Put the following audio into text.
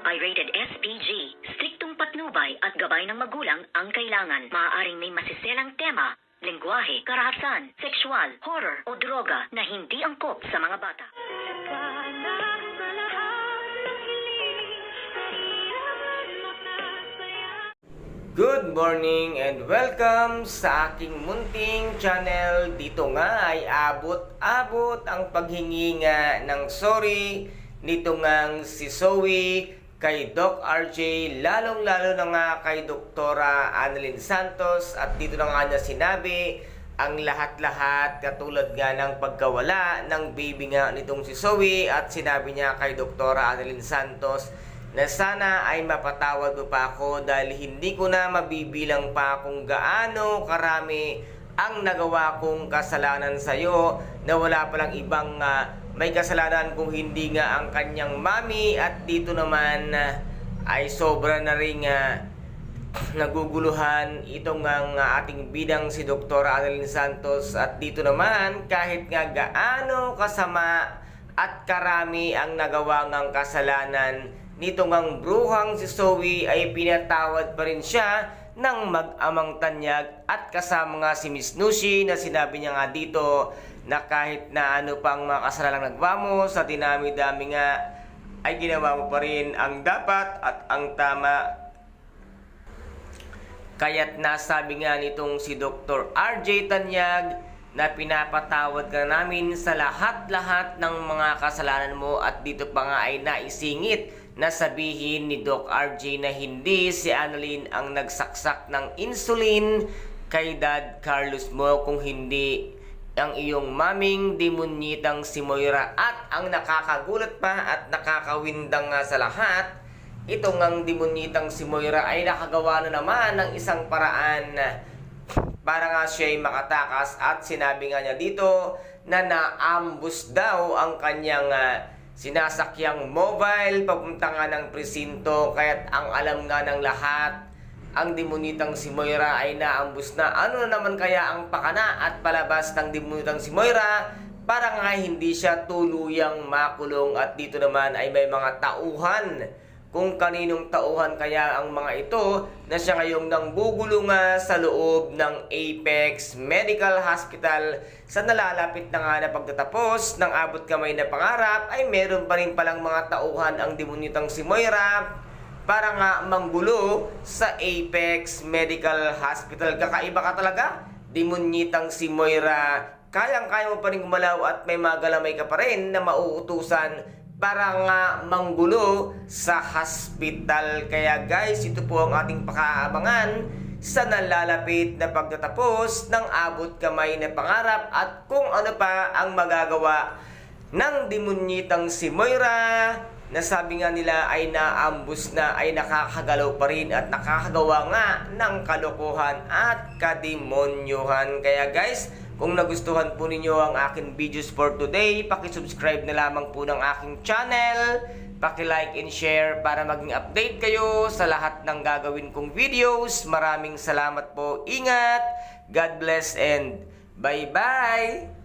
Pirated SPG. Striktong patnubay at gabay ng magulang ang kailangan. Maaaring may masiselang tema, lengguwahe, karahasan, sexual, horror o droga na hindi angkop sa mga bata. Good morning and welcome sa aking munting channel. Dito nga ay abot-abot ang paghingi nga ng sorry nito ngang si Zoe kay Doc RJ, lalong-lalo na nga kay Doktora Annalyn Santos. At dito na nga niya sinabi ang lahat-lahat katulad nga ng pagkawala ng baby nga nitong si Zoe. At sinabi niya kay Doktora Annalyn Santos na sana ay mapatawad mo pa ako dahil hindi ko na mabibilang pa kung gaano karami ang nagawa kong kasalanan sa iyo, na wala palang ibang may kasalanan kung hindi nga ang kanyang mami. At dito naman ay sobra na rin naguguluhan itong ating bidang si Dr. Annalyn Santos. At dito naman kahit nga gaano kasama at karami ang nagawa ng kasalanan nitong ang bruhang si Zoe, ay pinatawad pa rin siya ng mag-amang tanyag. At kasama nga si Miss Nushi na sinabi niya nga dito na kahit na ano pang mga kasalanan nagawa mo, sa dinami-dami nga ay ginawa mo pa rin ang dapat at ang tama. Kaya't nasabi nga nitong si Dr. RJ Tanyag na pinapatawad ka namin sa lahat-lahat ng mga kasalanan mo. At dito pa nga ay naisingit na sabihin ni Doc RJ na hindi si Annalyn ang nagsaksak ng insulin kay Dad Carlos mo, kung hindi ang iyong maming demonyitang si Moira. At ang nakakagulat pa at nakakawindang nga sa lahat, itong ang demonyitang si Moira ay nakagawa na naman ng isang paraan para nga siya ay makatakas. At sinabi nga niya dito na naambus daw ang kanyang sinasakyang mobile papunta nga ng presinto. Kaya't ang alam nga ng lahat, ang demonitang si Moira ay naambus na. Ano na naman kaya ang pakana at palabas ng demonitang si Moira para nga hindi siya tuluyang makulong? At dito naman ay may mga tauhan, kung kaninong tauhan kaya ang mga ito na siya ngayong nangbugulong sa loob ng Apex Medical Hospital. Sa nalalapit na nga na pagtatapos ng abot kamay na pangarap, ay meron pa rin palang mga tauhan ang demonyitang si Moira para nga manggulo sa Apex Medical Hospital. Kakaiba ka talaga, demonyitang si Moira. Kayang-kaya mo pa rin gumalaw at may magalamay ka pa rin na mauutusan para nga manggulo sa hospital. Kaya guys, ito po ang ating pakaabangan sa nalalapit na pagtatapos ng abot kamay na pangarap at kung ano pa ang magagawa ng demonyitang si Moira, na sabi nga nila ay naambus na, ay nakakagalaw pa rin at nakakagawa nga ng kalokohan at kademonyohan. Kaya guys, kung nagustuhan po ninyo ang aking videos for today, paki-subscribe na lamang po ng aking channel, paki-like and share para maging update kayo sa lahat ng gagawin kong videos. Maraming salamat po. Ingat, God bless and bye-bye!